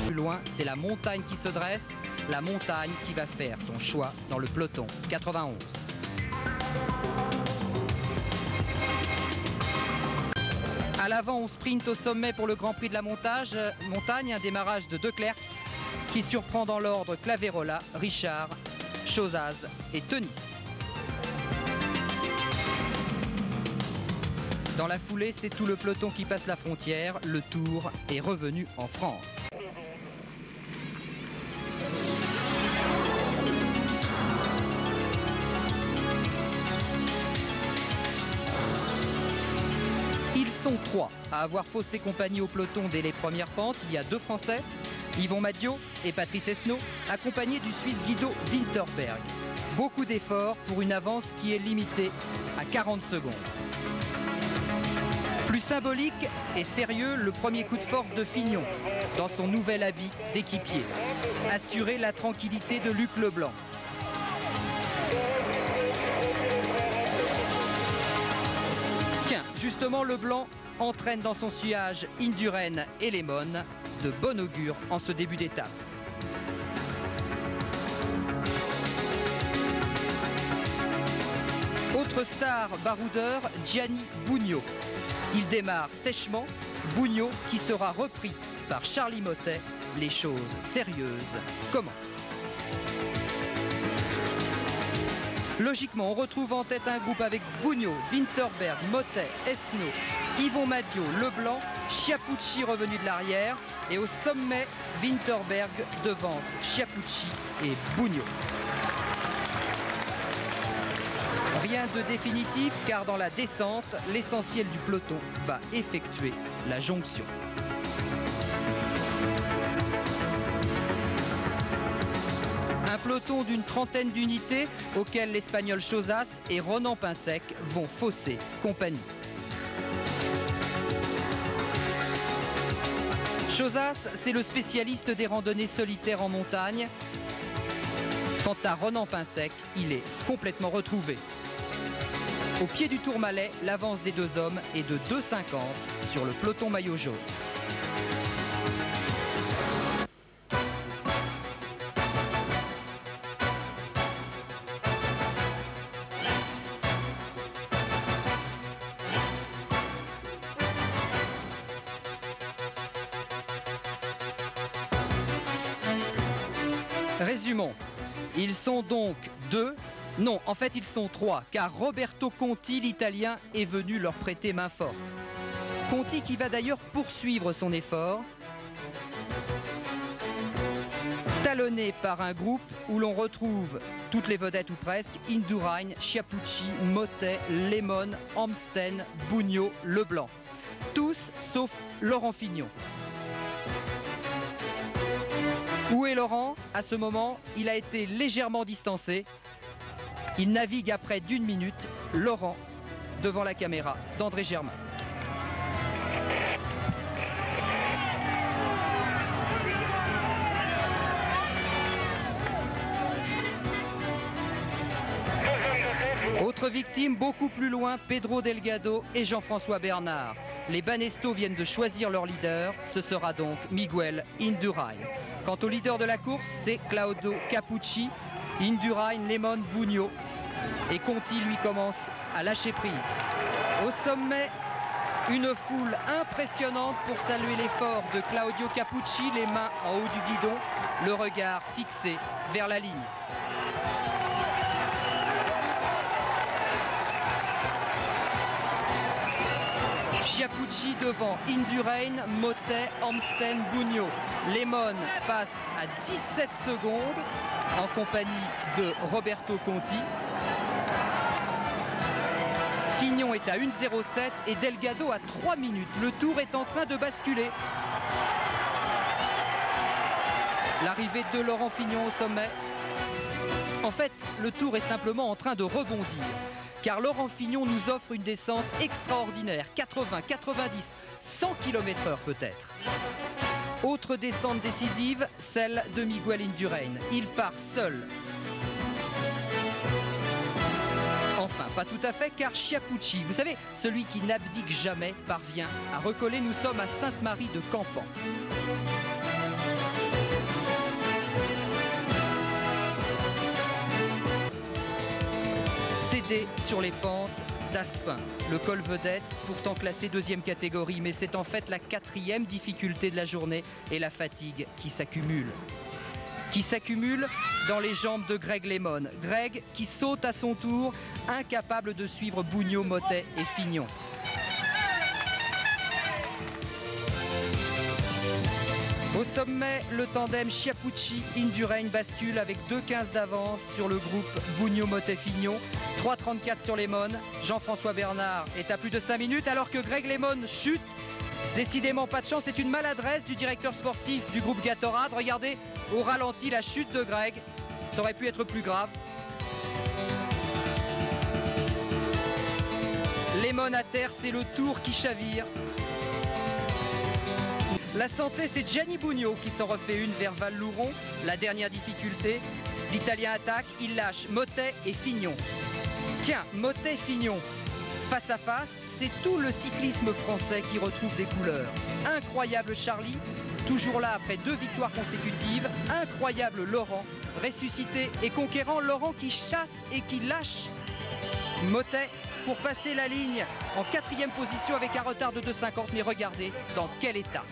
Plus loin, c'est la montagne qui se dresse, la montagne qui va faire son choix dans le peloton 91. À l'avant, on sprint au sommet pour le Grand Prix de la montagne, un démarrage de Declercq qui surprend dans l'ordre Claverola, Richard, Chozaz et Tenis. Dans la foulée, c'est tout le peloton qui passe la frontière. Le Tour est revenu en France. Ils sont 3 à avoir faussé compagnie au peloton dès les premières pentes. Il y a 2 Français, Yvon Madiot et Patrice Esnault, accompagnés du Suisse Guido Winterberg. Beaucoup d'efforts pour une avance qui est limitée à 40 secondes. Plus symbolique et sérieux, le premier coup de force de Fignon dans son nouvel habit d'équipier. Assurer la tranquillité de Luc Leblanc. Tiens, justement, Leblanc entraîne dans son sillage Indurain et Lemon, de bon augure en ce début d'étape. Autre star baroudeur, Gianni Bugno. Il démarre sèchement, Bugno qui sera repris par Charlie Mottet. Les choses sérieuses commencent. Logiquement, on retrouve en tête un groupe avec Bugno, Winterberg, Mottet, Esnault, Yvon Madiot, Leblanc, Chiappucci revenu de l'arrière. Et au sommet, Winterberg devance Chiappucci et Bugno. Rien de définitif car dans la descente, l'essentiel du peloton va effectuer la jonction. Un peloton d'une trentaine d'unités auquel l'Espagnol Chozas et Ronan Pinsec vont fausser compagnie. Chozas, c'est le spécialiste des randonnées solitaires en montagne. Quant à Ronan Pinsec, il est complètement retrouvé. Au pied du Tourmalet, l'avance des 2 hommes est de 2,50 sur le peloton maillot jaune. Résumons, ils sont donc 2. Non, en fait, ils sont 3, car Roberto Conti, l'Italien, est venu leur prêter main forte. Conti qui va d'ailleurs poursuivre son effort, talonné par un groupe où l'on retrouve toutes les vedettes ou presque, Indurain, Chiappucci, Mottet, Lemon, Amsten, Bugno, Leblanc. Tous sauf Laurent Fignon. Où est Laurent? À ce moment, il a été légèrement distancé. Il navigue à près d'1 minute, Laurent, devant la caméra d'André Germain. Autre victime, beaucoup plus loin, Pedro Delgado et Jean-François Bernard. Les Banesto viennent de choisir leur leader, ce sera donc Miguel Indurain. Quant au leader de la course, c'est Claudio Cappucci, Indurain, Lemon, Bugno. Et Conti, lui, commence à lâcher prise. Au sommet, une foule impressionnante pour saluer l'effort de Claudio Cappucci, les mains en haut du guidon, le regard fixé vers la ligne. Chiappucci devant Indurain, Mottet, Amsten, Bugno. Lemon passe à 17 secondes en compagnie de Roberto Conti. Fignon est à 1,07 et Delgado à 3 minutes. Le Tour est en train de basculer. L'arrivée de Laurent Fignon au sommet. En fait, le Tour est simplement en train de rebondir. Car Laurent Fignon nous offre une descente extraordinaire, 80, 90, 100 km/h peut-être. Autre descente décisive, celle de Miguel Indurain. Il part seul. Pas tout à fait, car Chiappucci, vous savez, celui qui n'abdique jamais, parvient à recoller. Nous sommes à Sainte-Marie de Campan. Cédé sur les pentes d'Aspin, le col vedette, pourtant classé deuxième catégorie, mais c'est en fait la quatrième difficulté de la journée et la fatigue qui s'accumule. Dans les jambes de Greg LeMond. Greg qui saute à son tour, incapable de suivre Bugno, Mottet et Fignon. Au sommet, le tandem Chiappucci-Indurain bascule avec 2,15 d'avance sur le groupe Bugno-Mottet-Fignon. 3,34 sur LeMond. Jean-François Bernard est à plus de 5 minutes alors que Greg LeMond chute. Décidément pas de chance, c'est une maladresse du directeur sportif du groupe Gatorade. Regardez au ralenti la chute de Greg, ça aurait pu être plus grave. LeMond à terre, c'est le Tour qui chavire. La santé, c'est Gianni Bugno qui s'en refait une vers Val-Louron. La dernière difficulté, l'Italien attaque, il lâche Mottet et Fignon. Tiens, Mottet-Fignon, face à face, c'est tout le cyclisme français qui retrouve des couleurs. Incroyable Charlie, toujours là après 2 victoires consécutives. Incroyable Laurent, ressuscité et conquérant. Laurent qui chasse et qui lâche Mottet pour passer la ligne en 4e position avec un retard de 2,50. Mais regardez dans quel état.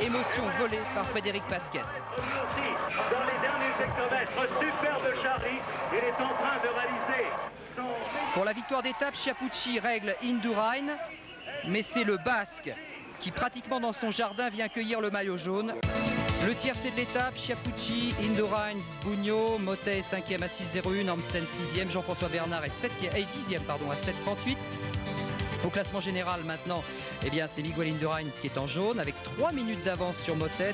Émotion volée par Frédéric Pasquet. Dans les derniers hectomètres, superbe Charlie, il est en train de réaliser son... Pour la victoire d'étape, Chiappucci règle Indurain, mais c'est le Basque qui pratiquement dans son jardin vient cueillir le maillot jaune. Le tiercé de l'étape, Chiappucci, Indurain, Bugno, Mottet 5e à 6,01, Amstel 6e, Jean-François Bernard est 10e à 7,38. Au classement général maintenant, eh bien c'est Miguel Indurain qui est en jaune avec 3 minutes d'avance sur Mottet.